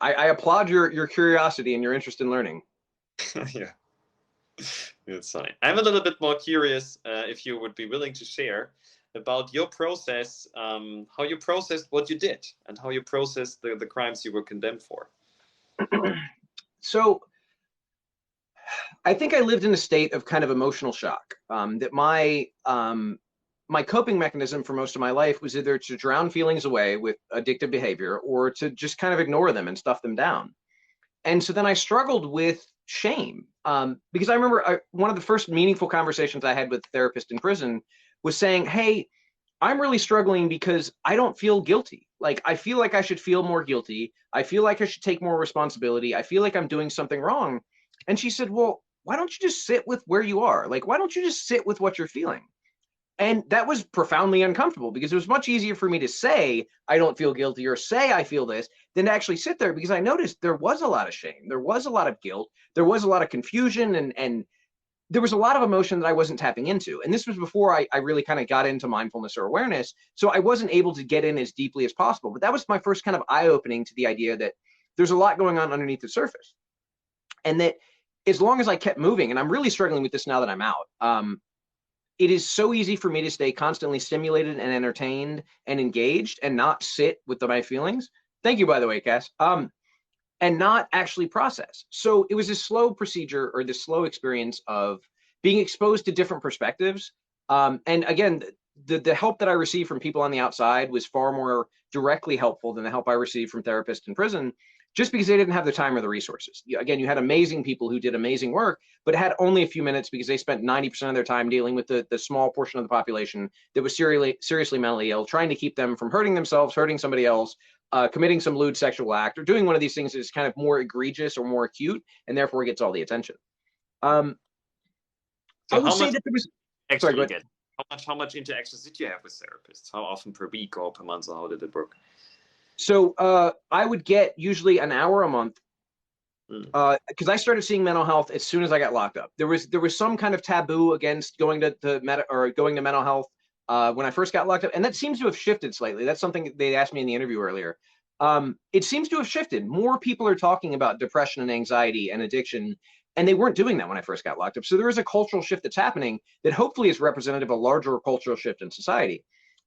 Speaker 2: I applaud your curiosity and your interest in learning.
Speaker 1: Yeah. It's funny. I'm a little bit more curious if you would be willing to share about your process, how you processed what you did and how you processed the crimes you were condemned for.
Speaker 2: So I think I lived in a state of kind of emotional shock, that my coping mechanism for most of my life was either to drown feelings away with addictive behavior or to just kind of ignore them and stuff them down. And so then I struggled with shame, because I remember one of the first meaningful conversations I had with a therapist in prison was saying, hey, I'm really struggling because I don't feel guilty. Like, I feel like I should feel more guilty. I feel like I should take more responsibility. I feel like I'm doing something wrong. And she said, well, why don't you just sit with where you are? Like, why don't you just sit with what you're feeling? And that was profoundly uncomfortable because it was much easier for me to say I don't feel guilty or say I feel this than to actually sit there, because I noticed there was a lot of shame. There was a lot of guilt. There was a lot of confusion, and there was a lot of emotion that I wasn't tapping into. And this was before I really kind of got into mindfulness or awareness. So I wasn't able to get in as deeply as possible. But that was my first kind of eye-opening to the idea that there's a lot going on underneath the surface. And that as long as I kept moving, and I'm really struggling with this now that I'm out, it is so easy for me to stay constantly stimulated and entertained and engaged and not sit with my feelings. Thank you, by the way, Cass. And not actually process. So it was this slow procedure, or this slow experience of being exposed to different perspectives. And again, the help that I received from people on the outside was far more directly helpful than the help I received from therapists in prison, just because they didn't have the time or the resources. Again, you had amazing people who did amazing work, but had only a few minutes because they spent 90% of their time dealing with the small portion of the population that was seriously mentally ill, trying to keep them from hurting themselves, hurting somebody else, committing some lewd sexual act, or doing one of these things that's kind of more egregious or more acute, and therefore gets all the attention.
Speaker 1: So
Speaker 2: I would say that there was...
Speaker 1: Sorry, how much interactions did you have with therapists? How often per week or per month, or how did it work?
Speaker 2: So I would get usually an hour a month
Speaker 1: Mm.
Speaker 2: Because I started seeing mental health as soon as I got locked up. There was some kind of taboo against going to going to mental health when I first got locked up, and that seems to have shifted slightly. That's something they asked me in the interview earlier. It seems to have shifted. More people are talking about depression and anxiety and addiction, and they weren't doing that when I first got locked up. So there is a cultural shift that's happening that hopefully is representative of a larger cultural shift in society.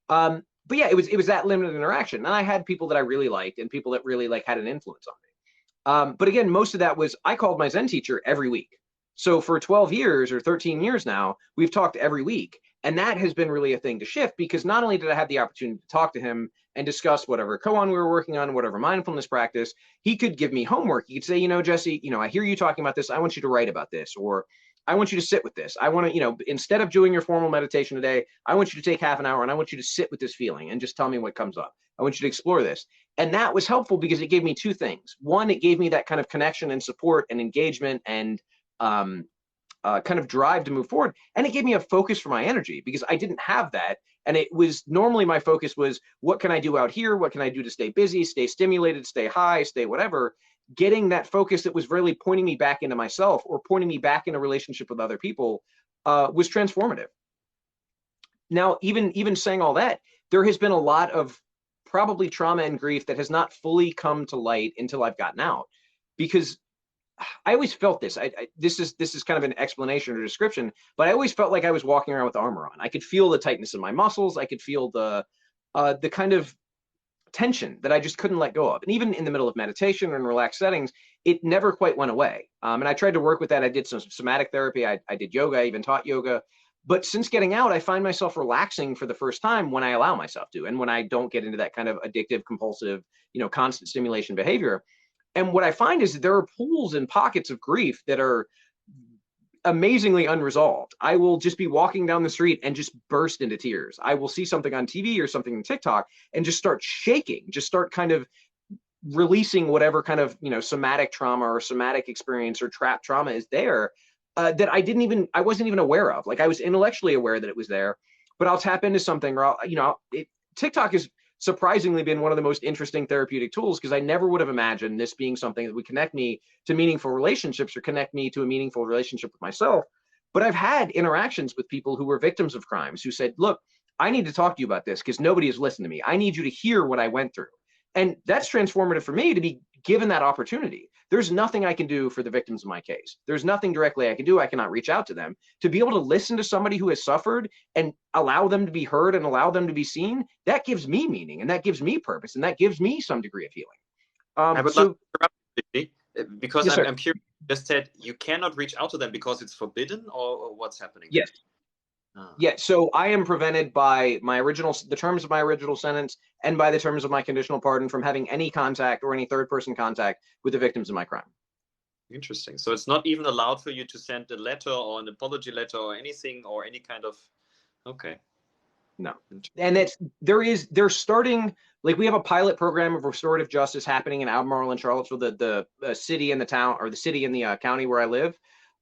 Speaker 2: But yeah, it was that limited interaction, and I had people that I really liked and people that really like had an influence on me. But again, most of that was I called my Zen teacher every week. So for 12 years or 13 years now, we've talked every week. And that has been really a thing to shift, because not only did I have the opportunity to talk to him and discuss whatever koan we were working on, whatever mindfulness practice, he could give me homework. He could say, Jesse, I hear you talking about this. I want you to write about this, or I want you to sit with this. I want to, instead of doing your formal meditation today, I want you to take half an hour and I want you to sit with this feeling and just tell me what comes up. I want you to explore this. And that was helpful because it gave me two things. One, it gave me that kind of connection and support and engagement and kind of drive to move forward. And it gave me a focus for my energy, because I didn't have that. And it was normally my focus was, what can I do out here? What can I do to stay busy, stay stimulated, stay high, stay whatever? Getting that focus that was really pointing me back into myself or pointing me back in a relationship with other people was transformative. Now, even saying all that, there has been a lot of probably trauma and grief that has not fully come to light until I've gotten out, because I always felt this. This is kind of an explanation or description, but I always felt like I was walking around with armor on. I could feel the tightness in my muscles. I could feel the kind of tension that I just couldn't let go of. And even in the middle of meditation or in relaxed settings, it never quite went away. And I tried to work with that. I did some somatic therapy. I did yoga. I even taught yoga. But since getting out, I find myself relaxing for the first time when I allow myself to, and when I don't get into that kind of addictive, compulsive, constant stimulation behavior. And what I find is that there are pools and pockets of grief that are amazingly unresolved. I will just be walking down the street and just burst into tears. I will see something on TV or something on TikTok and just start shaking, just start kind of releasing whatever kind of, somatic trauma or somatic experience or trapped trauma is there that I wasn't even aware of. Like, I was intellectually aware that it was there, but I'll tap into something, or TikTok has surprisingly been one of the most interesting therapeutic tools, because I never would have imagined this being something that would connect me to meaningful relationships or connect me to a meaningful relationship with myself. But I've had interactions with people who were victims of crimes who said, look, I need to talk to you about this because nobody has listened to me. I need you to hear what I went through. And that's transformative for me to be given that opportunity. There's nothing I can do for the victims of my case. There's nothing directly I can do. I cannot reach out to them. To be able to listen to somebody who has suffered and allow them to be heard and allow them to be seen, that gives me meaning, and that gives me purpose, and that gives me some degree of healing.
Speaker 1: I would love to interrupt you, because
Speaker 2: yes,
Speaker 1: I'm curious. You just said you cannot reach out to them because it's forbidden, or what's happening?
Speaker 2: Yes. Yeah, so I am prevented by the terms of my original sentence and by the terms of my conditional pardon from having any contact or any third-person contact with the victims of my crime.
Speaker 1: Interesting. So it's not even allowed for you to send a letter or an apology letter or anything, or any kind of. Okay.
Speaker 2: No. And they're starting, like, we have a pilot program of restorative justice happening in Albemarle and Charlottesville, the city and the town, or the city and the county where I live.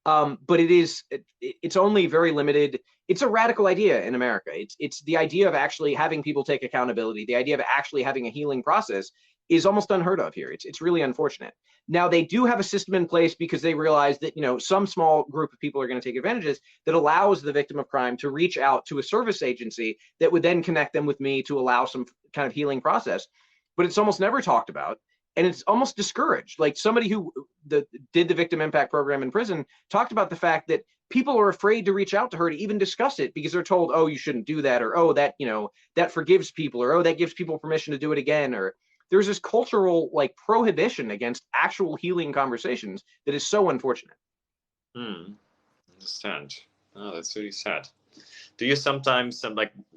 Speaker 2: But it's only very limited. It's a radical idea in America. It's the idea of actually having people take accountability. The idea of actually having a healing process is almost unheard of here. It's really unfortunate. Now, they do have a system in place because they realize that, some small group of people are going to take advantages, that allows the victim of crime to reach out to a service agency that would then connect them with me to allow some kind of healing process. But it's almost never talked about. And it's almost discouraged. Like, somebody who did the victim impact program in prison talked about the fact that people are afraid to reach out to her to even discuss it, because they're told, oh, you shouldn't do that, or, oh, that, that forgives people, or, oh, that gives people permission to do it again. Or there's this cultural, like, prohibition against actual healing conversations that is so unfortunate.
Speaker 1: Understand. Oh, that's really sad. Do you sometimes,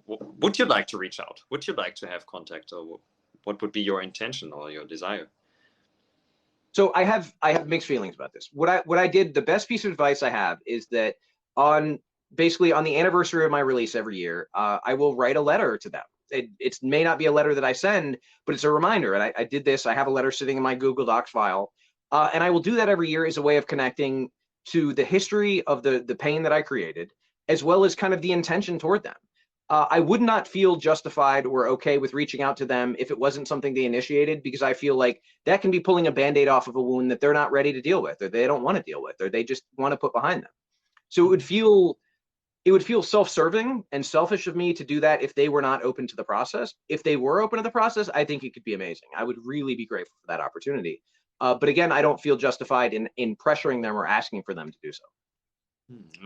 Speaker 1: would you like to reach out? Would you like to have contact, or what would be your intention or your desire?
Speaker 2: So I have mixed feelings about this. What I did, the best piece of advice I have is that basically on the anniversary of my release every year, I will write a letter to them. It may not be a letter that I send, but it's a reminder. And I did this. I have a letter sitting in my Google Docs file, and I will do that every year as a way of connecting to the history of the pain that I created, as well as kind of the intention toward them. I would not feel justified or okay with reaching out to them if it wasn't something they initiated, because I feel like that can be pulling a Band-Aid off of a wound that they're not ready to deal with, or they don't want to deal with, or they just want to put behind them. So it would feel self-serving and selfish of me to do that if they were not open to the process. If they were open to the process, I think it could be amazing. I would really be grateful for that opportunity. But again, I don't feel justified in pressuring them or asking for them to do so.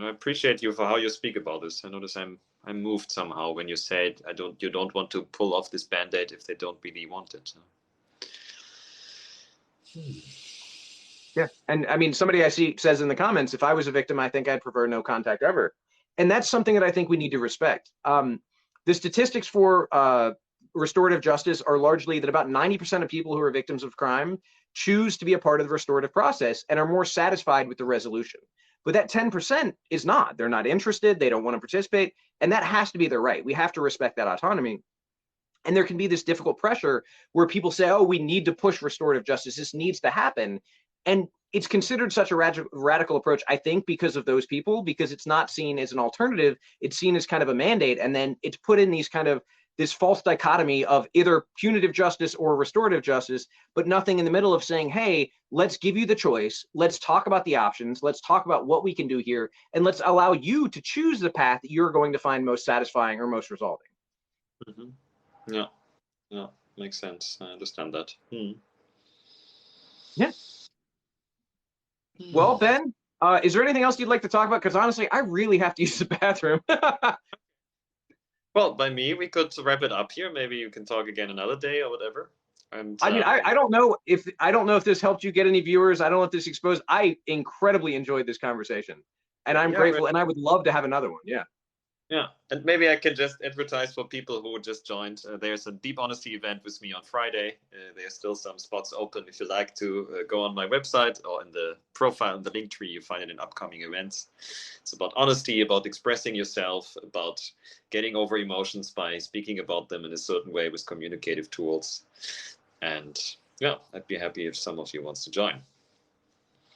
Speaker 1: I appreciate you for how you speak about this. I notice I'm moved somehow when you said you don't want to pull off this Band-Aid if they don't really want it.
Speaker 2: Yeah, and I mean, somebody I see says in the comments, if I was a victim, I think I'd prefer no contact ever. And that's something that I think we need to respect. The statistics for restorative justice are largely that about 90% of people who are victims of crime choose to be a part of the restorative process and are more satisfied with the resolution. But that 10% is not. They're not interested. They don't want to participate. And that has to be their right. We have to respect that autonomy. And there can be this difficult pressure where people say, oh, we need to push restorative justice. This needs to happen. And it's considered such a radical approach, I think, because of those people, because it's not seen as an alternative. It's seen as kind of a mandate. And then it's put in these kind of this false dichotomy of either punitive justice or restorative justice, but nothing in the middle of saying, hey, let's give you the choice. Let's talk about the options. Let's talk about what we can do here. And let's allow you to choose the path that you're going to find most satisfying or most resolving.
Speaker 1: Mm-hmm. Yeah, makes sense. I understand that.
Speaker 2: Yeah. Well, Ben, is there anything else you'd like to talk about? Because honestly, I really have to use the bathroom.
Speaker 1: Well, by me, we could wrap it up here. Maybe you can talk again another day or whatever. And
Speaker 2: I mean, I don't know if this helped you get any viewers. I don't know if this exposed. I incredibly enjoyed this conversation, and I'm grateful. And I would love to have another one. Yeah.
Speaker 1: Yeah, and maybe I can just advertise for people who just joined. There's a Deep Honesty event with me on Friday. There's still some spots open. If you like to go on my website or in the profile in the link tree, you find it in upcoming events. It's about honesty, about expressing yourself, about getting over emotions by speaking about them in a certain way with communicative tools. And yeah, I'd be happy if some of you wants to join.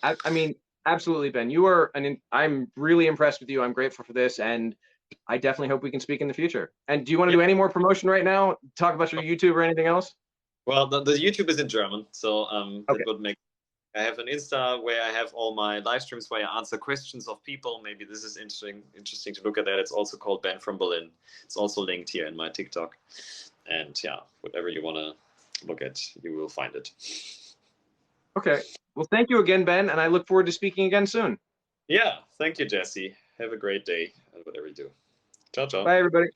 Speaker 2: I mean, absolutely, Ben. You are I'm really impressed with you. I'm grateful for this, and I definitely hope we can speak in the future. And do you want to do any more promotion right now? Talk about your YouTube or anything else?
Speaker 1: Well, the YouTube is in German, so
Speaker 2: okay.
Speaker 1: That would make. I have an Insta where I have all my live streams where I answer questions of people. Maybe this is interesting to look at that. It's also called Benfromberlins. It's also linked here in my TikTok. And yeah, whatever you want to look at, you will find it.
Speaker 2: Okay. Well, thank you again, Ben, and I look forward to speaking again soon.
Speaker 1: Yeah, thank you, Jesse. Have a great day and whatever you do. Ciao, ciao.
Speaker 2: Bye, everybody.